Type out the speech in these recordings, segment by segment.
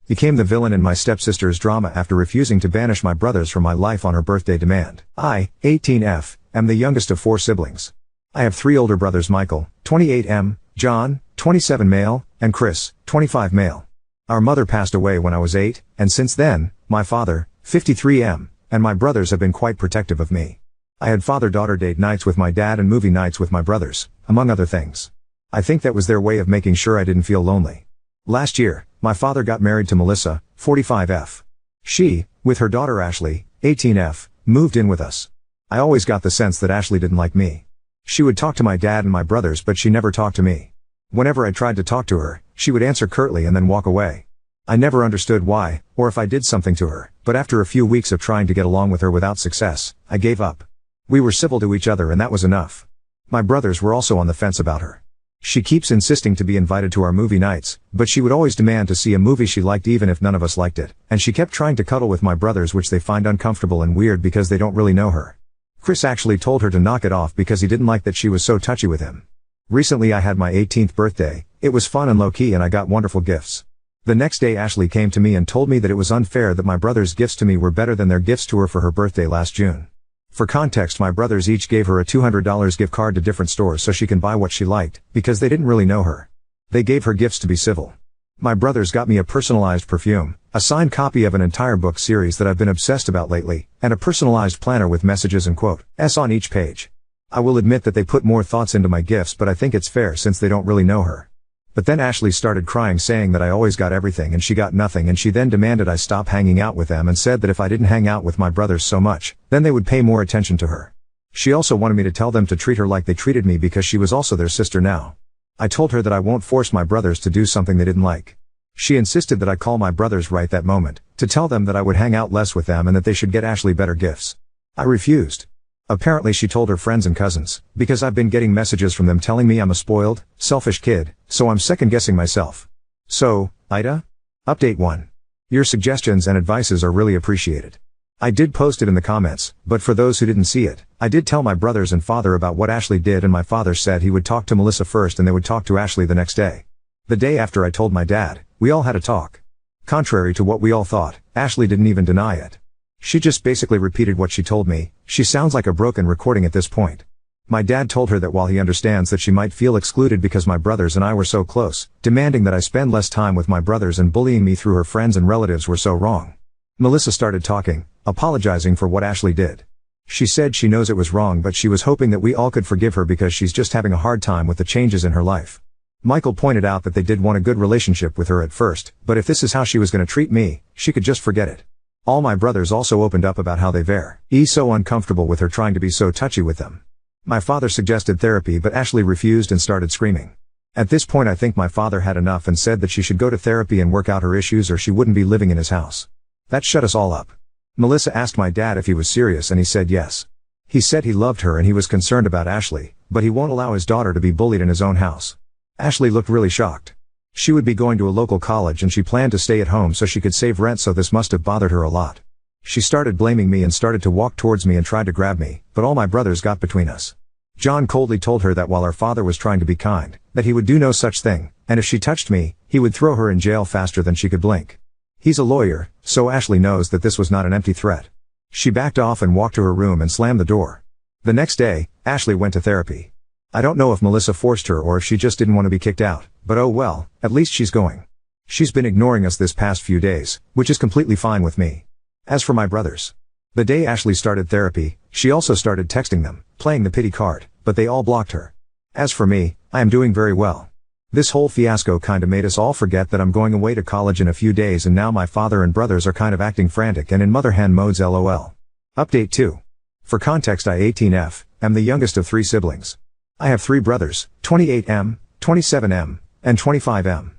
Became the villain in my stepsister's drama after refusing to banish my brothers from my life on her birthday demand. I, 18F, am the youngest of 4 siblings. I have 3 older brothers: Michael, 28M, John, 27 male, and Chris, 25 male. Our mother passed away when I was 8, and since then, my father, 53M, and my brothers have been quite protective of me. I had father-daughter date nights with my dad and movie nights with my brothers, among other things. I think that was their way of making sure I didn't feel lonely. Last year, my father got married to Melissa, 45F. She, with her daughter Ashley, 18F, moved in with us. I always got the sense that Ashley didn't like me. She would talk to my dad and my brothers, but she never talked to me. Whenever I tried to talk to her, she would answer curtly and then walk away. I never understood why, or if I did something to her, but after a few weeks of trying to get along with her without success, I gave up. We were civil to each other and that was enough. My brothers were also on the fence about her. She keeps insisting to be invited to our movie nights, but she would always demand to see a movie she liked even if none of us liked it, and she kept trying to cuddle with my brothers, which they find uncomfortable and weird because they don't really know her. Chris actually told her to knock it off because he didn't like that she was so touchy with him. Recently I had my 18th birthday. It was fun and low-key and I got wonderful gifts. The next day Ashley came to me and told me that it was unfair that my brothers' gifts to me were better than their gifts to her for her birthday last June. For context, my brothers each gave her a $200 gift card to different stores so she can buy what she liked, because they didn't really know her. They gave her gifts to be civil. My brothers got me a personalized perfume, a signed copy of an entire book series that I've been obsessed about lately, and a personalized planner with messages and quotes on each page. I will admit that they put more thoughts into my gifts, but I think it's fair since they don't really know her. But then Ashley started crying, saying that I always got everything and she got nothing, and she then demanded I stop hanging out with them and said that if I didn't hang out with my brothers so much, then they would pay more attention to her. She also wanted me to tell them to treat her like they treated me because she was also their sister now. I told her that I won't force my brothers to do something they didn't like. She insisted that I call my brothers right that moment, to tell them that I would hang out less with them and that they should get Ashley better gifts. I refused. Apparently she told her friends and cousins, because I've been getting messages from them telling me I'm a spoiled, selfish kid, so I'm second-guessing myself. So, Ida? Update 1. Your suggestions and advices are really appreciated. I did post it in the comments, but for those who didn't see it, I did tell my brothers and father about what Ashley did, and my father said he would talk to Melissa first and they would talk to Ashley the next day. The day after I told my dad, we all had a talk. Contrary to what we all thought, Ashley didn't even deny it. She just basically repeated what she told me. She sounds like a broken recording at this point. My dad told her that while he understands that she might feel excluded because my brothers and I were so close, demanding that I spend less time with my brothers and bullying me through her friends and relatives were so wrong. Melissa started talking, apologizing for what Ashley did. She said she knows it was wrong, but she was hoping that we all could forgive her because she's just having a hard time with the changes in her life. Michael pointed out that they did want a good relationship with her at first, but if this is how she was going to treat me, she could just forget it. All my brothers also opened up about how they were so uncomfortable with her trying to be so touchy with them. My father suggested therapy, but Ashley refused and started screaming. At this point I think my father had enough and said that she should go to therapy and work out her issues or she wouldn't be living in his house. That shut us all up. Melissa asked my dad if he was serious and he said yes. He said he loved her and he was concerned about Ashley, but he won't allow his daughter to be bullied in his own house. Ashley looked really shocked. She would be going to a local college and she planned to stay at home so she could save rent, so this must have bothered her a lot. She started blaming me and started to walk towards me and tried to grab me, but all my brothers got between us. John coldly told her that while her father was trying to be kind, that he would do no such thing, and if she touched me, he would throw her in jail faster than she could blink. He's a lawyer, so Ashley knows that this was not an empty threat. She backed off and walked to her room and slammed the door. The next day, Ashley went to therapy. I don't know if Melissa forced her or if she just didn't want to be kicked out, but oh well, at least she's going. She's been ignoring us this past few days, which is completely fine with me. As for my brothers, the day Ashley started therapy, she also started texting them, playing the pity card, but they all blocked her. As for me, I am doing very well. This whole fiasco kinda made us all forget that I'm going away to college in a few days, and now my father and brothers are kind of acting frantic and in mother hen modes, lol. Update 2. For context, I 18F, am the youngest of 3 siblings. I have 3 brothers, 28M, 27M, and 25M.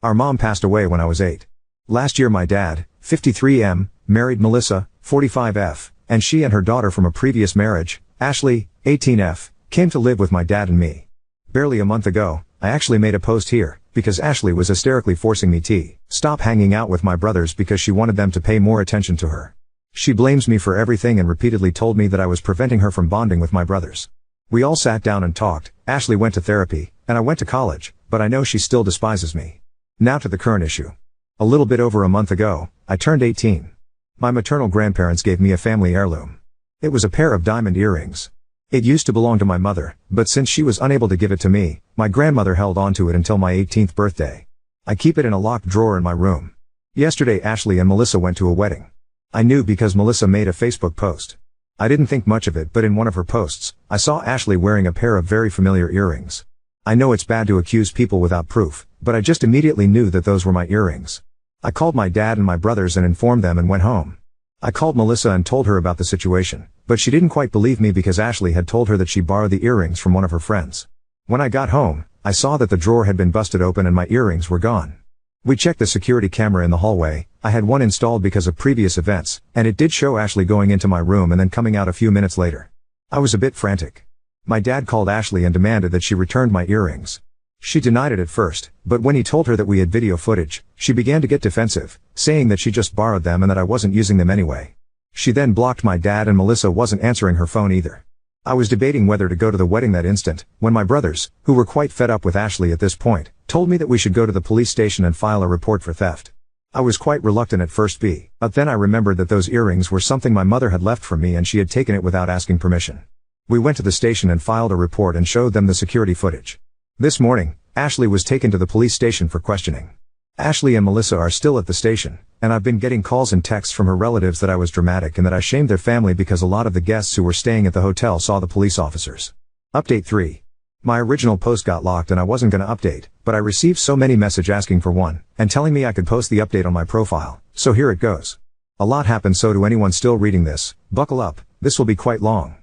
Our mom passed away when I was 8. Last year my dad, 53M, married Melissa, 45F, and she and her daughter from a previous marriage, Ashley, 18F, came to live with my dad and me. Barely a month ago, I actually made a post here, because Ashley was hysterically forcing me to stop hanging out with my brothers because she wanted them to pay more attention to her. She blames me for everything and repeatedly told me that I was preventing her from bonding with my brothers. We all sat down and talked. Ashley went to therapy, and I went to college, but I know she still despises me. Now to the current issue. A little bit over a month ago, I turned 18. My maternal grandparents gave me a family heirloom. It was a pair of diamond earrings. It used to belong to my mother, but since she was unable to give it to me, my grandmother held on to it until my 18th birthday. I keep it in a locked drawer in my room. Yesterday Ashley and Melissa went to a wedding. I knew because Melissa made a Facebook post. I didn't think much of it, but in one of her posts, I saw Ashley wearing a pair of very familiar earrings. I know it's bad to accuse people without proof, but I just immediately knew that those were my earrings. I called my dad and my brothers and informed them and went home. I called Melissa and told her about the situation, but she didn't quite believe me because Ashley had told her that she borrowed the earrings from one of her friends. When I got home, I saw that the drawer had been busted open and my earrings were gone. We checked the security camera in the hallway. I had one installed because of previous events, and it did show Ashley going into my room and then coming out a few minutes later. I was a bit frantic. My dad called Ashley and demanded that she returned my earrings. She denied it at first, but when he told her that we had video footage, she began to get defensive, saying that she just borrowed them and that I wasn't using them anyway. She then blocked my dad and Melissa wasn't answering her phone either. I was debating whether to go to the wedding that instant, when my brothers, who were quite fed up with Ashley at this point, told me that we should go to the police station and file a report for theft. I was quite reluctant at first, but then I remembered that those earrings were something my mother had left for me and she had taken it without asking permission. We went to the station and filed a report and showed them the security footage. This morning, Ashley was taken to the police station for questioning. Ashley and Melissa are still at the station, and I've been getting calls and texts from her relatives that I was dramatic and that I shamed their family because a lot of the guests who were staying at the hotel saw the police officers. Update 3. My original post got locked and I wasn't gonna update, but I received so many messages asking for one, and telling me I could post the update on my profile, so here it goes. A lot happened, so to anyone still reading this, buckle up, this will be quite long.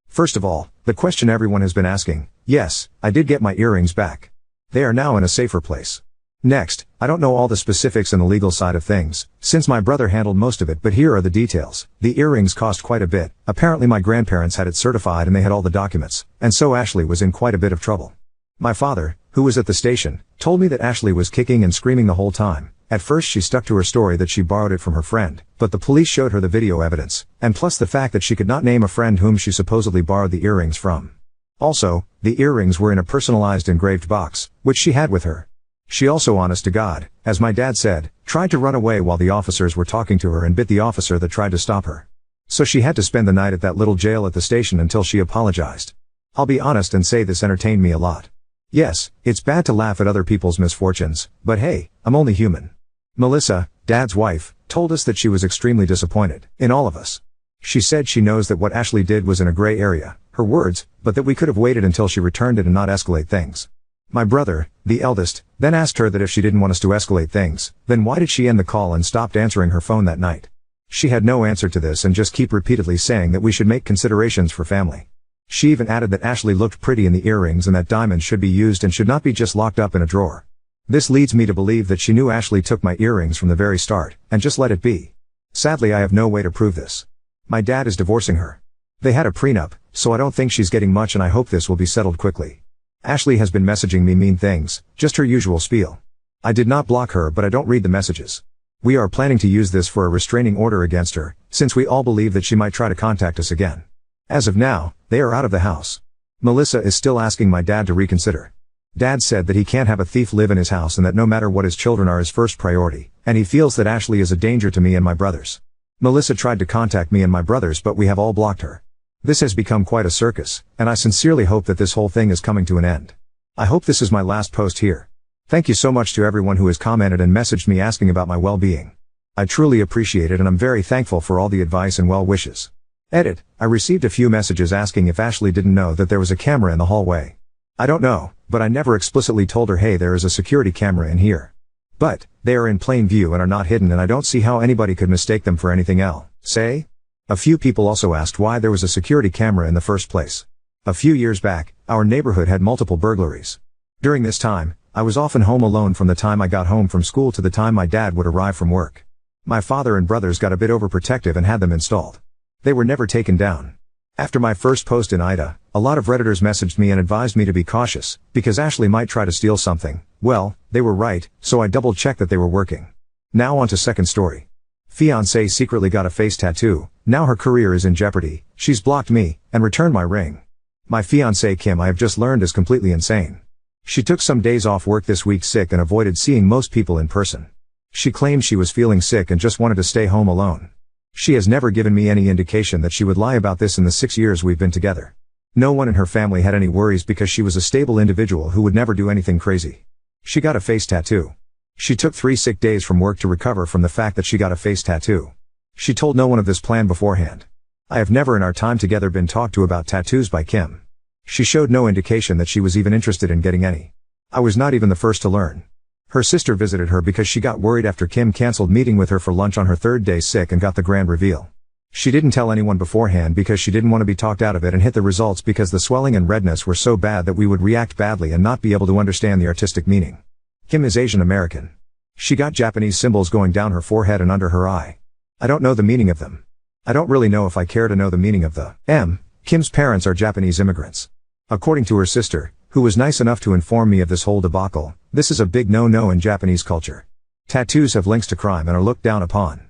First of all, the question everyone has been asking, yes, I did get my earrings back. They are now in a safer place. Next, I don't know all the specifics and the legal side of things, since my brother handled most of it, but here are the details. The earrings cost quite a bit. Apparently my grandparents had it certified and they had all the documents, and so Ashley was in quite a bit of trouble. My father, who was at the station, told me that Ashley was kicking and screaming the whole time. At first she stuck to her story that she borrowed it from her friend, but the police showed her the video evidence, and plus the fact that she could not name a friend whom she supposedly borrowed the earrings from. Also, the earrings were in a personalized engraved box, which she had with her. She also, honest to God, as my dad said, tried to run away while the officers were talking to her and bit the officer that tried to stop her. So she had to spend the night at that little jail at the station until she apologized. I'll be honest and say this entertained me a lot. Yes, it's bad to laugh at other people's misfortunes, but hey, I'm only human. Melissa, Dad's wife, told us that she was extremely disappointed in all of us. She said she knows that what Ashley did was in a gray area, her words, but that we could have waited until she returned it and not escalate things. My brother, the eldest, then asked her that if she didn't want us to escalate things, then why did she end the call and stopped answering her phone that night? She had no answer to this and just keep repeatedly saying that we should make considerations for family. She even added that Ashley looked pretty in the earrings and that diamonds should be used and should not be just locked up in a drawer. This leads me to believe that she knew Ashley took my earrings from the very start, and just let it be. Sadly, I have no way to prove this. My dad is divorcing her. They had a prenup, so I don't think she's getting much and I hope this will be settled quickly. Ashley has been messaging me mean things, just her usual spiel. I did not block her, but I don't read the messages. We are planning to use this for a restraining order against her, since we all believe that she might try to contact us again. As of now, they are out of the house. Melissa is still asking my dad to reconsider. Dad said that he can't have a thief live in his house and that no matter what, his children are his first priority, and he feels that Ashley is a danger to me and my brothers. Melissa tried to contact me and my brothers, but we have all blocked her. This has become quite a circus, and I sincerely hope that this whole thing is coming to an end. I hope this is my last post here. Thank you so much to everyone who has commented and messaged me asking about my well-being. I truly appreciate it and I'm very thankful for all the advice and well wishes. Edit, I received a few messages asking if Ashley didn't know that there was a camera in the hallway. I don't know, but I never explicitly told her, hey, there is a security camera in here. But, they are in plain view and are not hidden, and I don't see how anybody could mistake them for anything else. Say? A few people also asked why there was a security camera in the first place. A few years back, our neighborhood had multiple burglaries. During this time, I was often home alone from the time I got home from school to the time my dad would arrive from work. My father and brothers got a bit overprotective and had them installed. They were never taken down. After my first post in Ida, a lot of Redditors messaged me and advised me to be cautious, because Ashley might try to steal something. Well, they were right, so I double-checked that they were working. Now on to second story. Fiancé secretly got a face tattoo, now her career is in jeopardy, she's blocked me, and returned my ring. My fiancé Kim, I have just learned, is completely insane. She took some days off work this week sick and avoided seeing most people in person. She claimed she was feeling sick and just wanted to stay home alone. She has never given me any indication that she would lie about this in the 6 years we've been together. No one in her family had any worries because she was a stable individual who would never do anything crazy. She got a face tattoo. She took 3 sick days from work to recover from the fact that she got a face tattoo. She told no one of this plan beforehand. I have never in our time together been talked to about tattoos by Kim. She showed no indication that she was even interested in getting any. I was not even the first to learn. Her sister visited her because she got worried after Kim canceled meeting with her for lunch on her 3rd day sick and got the grand reveal. She didn't tell anyone beforehand because she didn't want to be talked out of it and hit the results because the swelling and redness were so bad that we would react badly and not be able to understand the artistic meaning. Kim is Asian American. She got Japanese symbols going down her forehead and under her eye. I don't know the meaning of them. I don't really know if I care to know the meaning of the M. Kim's parents are Japanese immigrants. According to her sister, who was nice enough to inform me of this whole debacle, this is a big no-no in Japanese culture. Tattoos have links to crime and are looked down upon.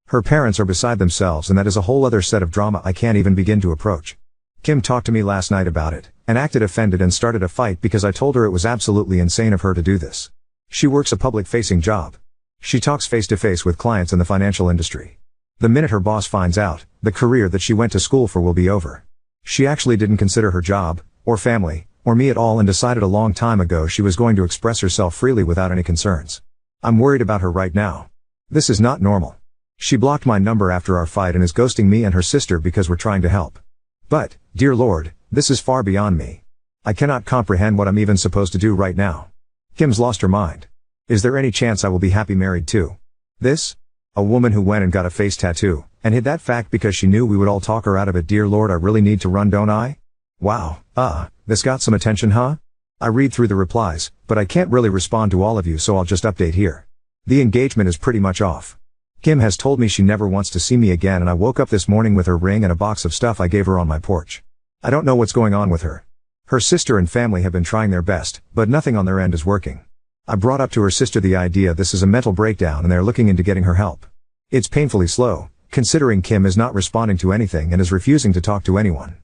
Her parents are beside themselves and that is a whole other set of drama I can't even begin to approach. Kim talked to me last night about it, and acted offended and started a fight because I told her it was absolutely insane of her to do this. She works a public-facing job. She talks face-to-face with clients in the financial industry. The minute her boss finds out, the career that she went to school for will be over. She actually didn't consider her job, or family, or me at all and decided a long time ago she was going to express herself freely without any concerns. I'm worried about her right now. This is not normal. She blocked my number after our fight and is ghosting me and her sister because we're trying to help. But, dear Lord, this is far beyond me. I cannot comprehend what I'm even supposed to do right now. Kim's lost her mind. Is there any chance I will be happy married too? This? A woman who went and got a face tattoo, and hid that fact because she knew we would all talk her out of it. Dear Lord, I really need to run, don't I? Wow, this got some attention, huh? I read through the replies, but I can't really respond to all of you, so I'll just update here. The engagement is pretty much off. Kim has told me she never wants to see me again, and I woke up this morning with her ring and a box of stuff I gave her on my porch. I don't know what's going on with her. Her sister and family have been trying their best, but nothing on their end is working. I brought up to her sister the idea this is a mental breakdown and they're looking into getting her help. It's painfully slow, considering Kim is not responding to anything and is refusing to talk to anyone.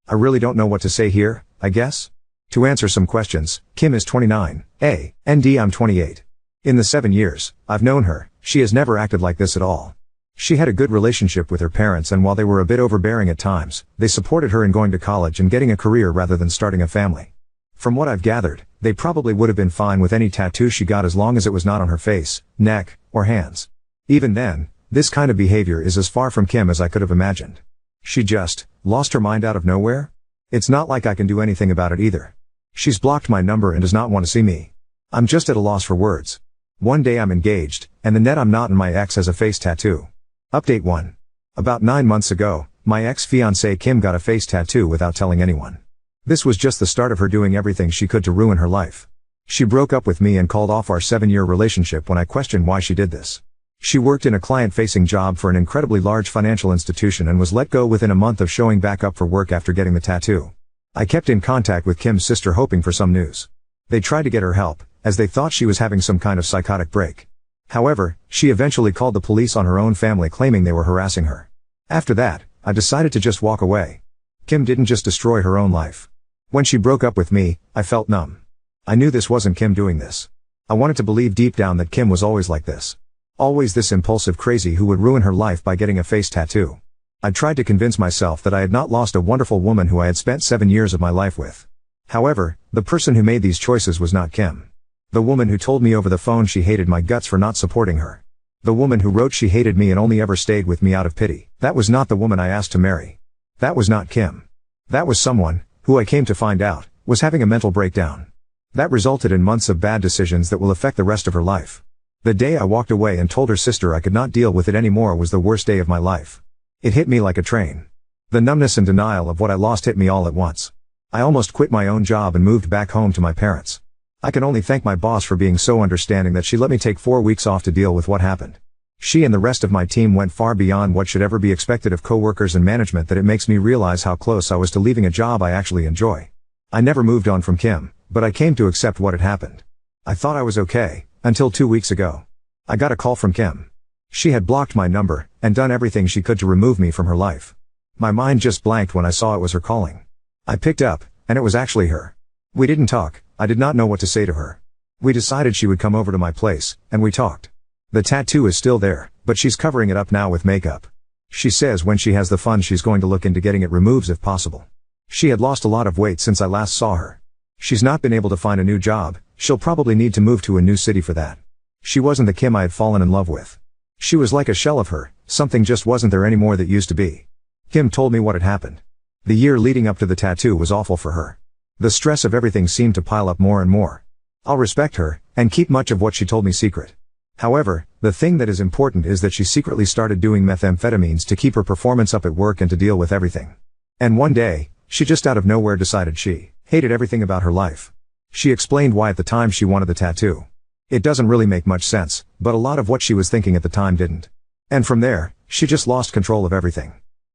I really don't know what to say here, I guess? To answer some questions, Kim is 29, and I'm 28. In the 7 years I've known her, she has never acted like this at all. She had a good relationship with her parents, and while they were a bit overbearing at times, they supported her in going to college and getting a career rather than starting a family. From what I've gathered, they probably would have been fine with any tattoo she got as long as it was not on her face, neck, or hands. Even then, this kind of behavior is as far from Kim as I could have imagined. She just lost her mind out of nowhere? It's not like I can do anything about it either. She's blocked my number and does not want to see me. I'm just at a loss for words. One day I'm engaged, and the net I'm not and my ex has a face tattoo. Update 1. About 9 months ago, my ex-fiancée Kim got a face tattoo without telling anyone. This was just the start of her doing everything she could to ruin her life. She broke up with me and called off our 7-year relationship when I questioned why she did this. She worked in a client-facing job for an incredibly large financial institution and was let go within a month of showing back up for work after getting the tattoo. I kept in contact with Kim's sister hoping for some news. They tried to get her help, as they thought she was having some kind of psychotic break. However, she eventually called the police on her own family claiming they were harassing her. After that, I decided to just walk away. Kim didn't just destroy her own life. When she broke up with me, I felt numb. I knew this wasn't Kim doing this. I wanted to believe deep down that Kim was always like this. Always this impulsive crazy who would ruin her life by getting a face tattoo. I tried to convince myself that I had not lost a wonderful woman who I had spent 7 years of my life with. However, the person who made these choices was not Kim. The woman who told me over the phone she hated my guts for not supporting her. The woman who wrote she hated me and only ever stayed with me out of pity. That was not the woman I asked to marry. That was not Kim. That was someone, who I came to find out, was having a mental breakdown. That resulted in months of bad decisions that will affect the rest of her life. The day I walked away and told her sister I could not deal with it anymore was the worst day of my life. It hit me like a train. The numbness and denial of what I lost hit me all at once. I almost quit my own job and moved back home to my parents. I can only thank my boss for being so understanding that she let me take 4 weeks off to deal with what happened. She and the rest of my team went far beyond what should ever be expected of coworkers and management that it makes me realize how close I was to leaving a job I actually enjoy. I never moved on from Kim, but I came to accept what had happened. I thought I was okay, until 2 weeks ago. I got a call from Kim. She had blocked my number, and done everything she could to remove me from her life. My mind just blanked when I saw it was her calling. I picked up, and it was actually her. We didn't talk, I did not know what to say to her. We decided she would come over to my place, and we talked. The tattoo is still there, but she's covering it up now with makeup. She says when she has the funds she's going to look into getting it removed if possible. She had lost a lot of weight since I last saw her. She's not been able to find a new job, she'll probably need to move to a new city for that. She wasn't the Kim I had fallen in love with. She was like a shell of her, something just wasn't there anymore that used to be. Kim told me what had happened. The year leading up to the tattoo was awful for her. The stress of everything seemed to pile up more and more. I'll respect her, and keep much of what she told me secret. However, the thing that is important is that she secretly started doing methamphetamines to keep her performance up at work and to deal with everything. And one day, she just out of nowhere decided she hated everything about her life. She explained why at the time she wanted the tattoo. It doesn't really make much sense, but a lot of what she was thinking at the time didn't. And from there, she just lost control of everything.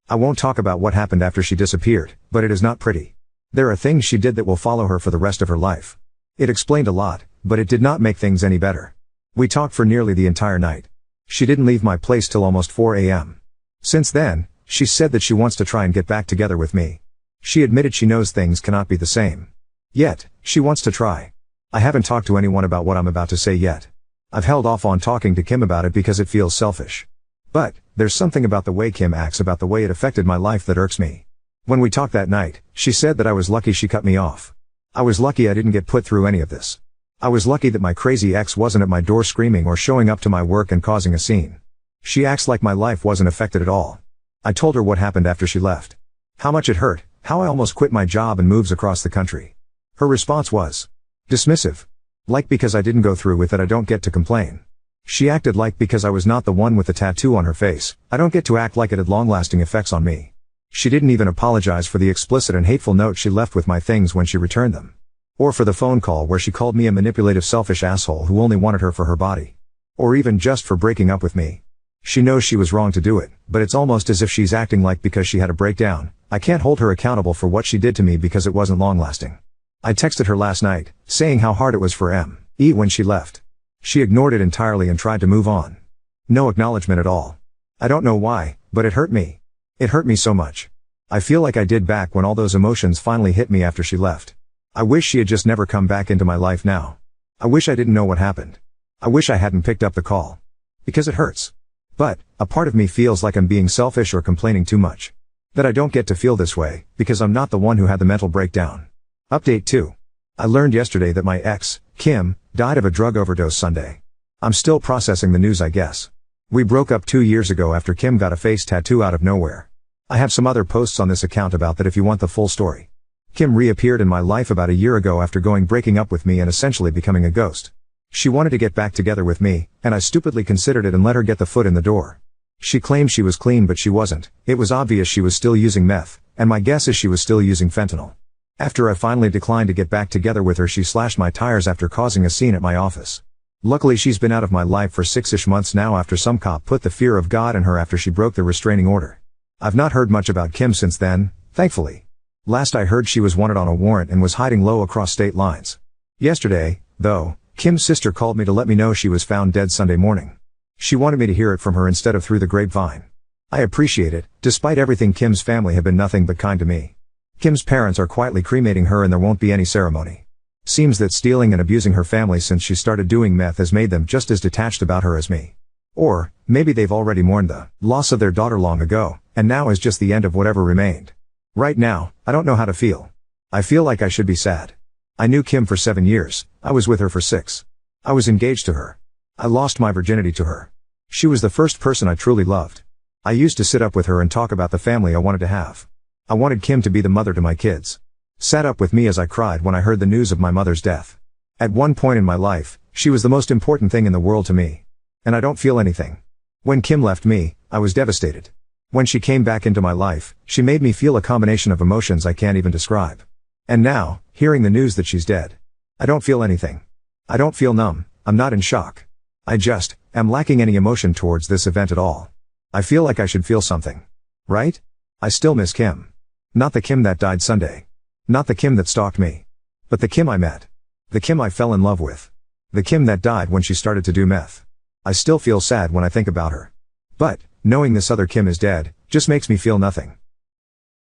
I won't talk about what happened after she disappeared, but it is not pretty. There are things she did that will follow her for the rest of her life. It explained a lot, but it did not make things any better. We talked for nearly the entire night. She didn't leave my place till almost 4 a.m. Since then, she said that she wants to try and get back together with me. She admitted she knows things cannot be the same. Yet, she wants to try. I haven't talked to anyone about what I'm about to say yet. I've held off on talking to Kim about it because it feels selfish. But, there's something about the way Kim acts about the way it affected my life that irks me. When we talked that night, she said that I was lucky she cut me off. I was lucky I didn't get put through any of this. I was lucky that my crazy ex wasn't at my door screaming or showing up to my work and causing a scene. She acts like my life wasn't affected at all. I told her what happened after she left. How much it hurt, how I almost quit my job and moves across the country. Her response was dismissive. Like because I didn't go through with it I don't get to complain. She acted like because I was not the one with the tattoo on her face, I don't get to act like it had long-lasting effects on me. She didn't even apologize for the explicit and hateful note she left with my things when she returned them. Or for the phone call where she called me a manipulative selfish asshole who only wanted her for her body. Or even just for breaking up with me. She knows she was wrong to do it, but it's almost as if she's acting like because she had a breakdown, I can't hold her accountable for what she did to me because it wasn't long-lasting. I texted her last night, saying how hard it was for me when she left. She ignored it entirely and tried to move on. No acknowledgement at all. I don't know why, but it hurt me. It hurt me so much. I feel like I did back when all those emotions finally hit me after she left. I wish she had just never come back into my life now. I wish I didn't know what happened. I wish I hadn't picked up the call. Because it hurts. But, a part of me feels like I'm being selfish or complaining too much. That I don't get to feel this way, because I'm not the one who had the mental breakdown. Update 2. I learned yesterday that my ex, Kim, died of a drug overdose Sunday. I'm still processing the news I guess. We broke up 2 years ago after Kim got a face tattoo out of nowhere. I have some other posts on this account about that if you want the full story. Kim reappeared in my life about a year ago after breaking up with me and essentially becoming a ghost. She wanted to get back together with me, and I stupidly considered it and let her get the foot in the door. She claimed she was clean but she wasn't. It was obvious she was still using meth, and my guess is she was still using fentanyl. After I finally declined to get back together with her she slashed my tires after causing a scene at my office. Luckily she's been out of my life for 6-ish months now after some cop put the fear of God in her after she broke the restraining order. I've not heard much about Kim since then, thankfully. Last I heard she was wanted on a warrant and was hiding low across state lines. Yesterday, though, Kim's sister called me to let me know she was found dead Sunday morning. She wanted me to hear it from her instead of through the grapevine. I appreciate it. Despite everything Kim's family have been nothing but kind to me. Kim's parents are quietly cremating her and there won't be any ceremony. Seems that stealing and abusing her family since she started doing meth has made them just as detached about her as me. Or, maybe they've already mourned the loss of their daughter long ago, and now is just the end of whatever remained. Right now, I don't know how to feel. I feel like I should be sad. I knew Kim for 7 years, I was with her for 6. I was engaged to her. I lost my virginity to her. She was the first person I truly loved. I used to sit up with her and talk about the family I wanted to have. I wanted Kim to be the mother to my kids. Sat up with me as I cried when I heard the news of my mother's death. At one point in my life, she was the most important thing in the world to me. And I don't feel anything. When Kim left me, I was devastated. When she came back into my life, she made me feel a combination of emotions I can't even describe. And now, hearing the news that she's dead, I don't feel anything. I don't feel numb, I'm not in shock. I just am lacking any emotion towards this event at all. I feel like I should feel something. Right? I still miss Kim. Not the Kim that died Sunday. Not the Kim that stalked me. But the Kim I met. The Kim I fell in love with. The Kim that died when she started to do meth. I still feel sad when I think about her. But, knowing this other Kim is dead, just makes me feel nothing.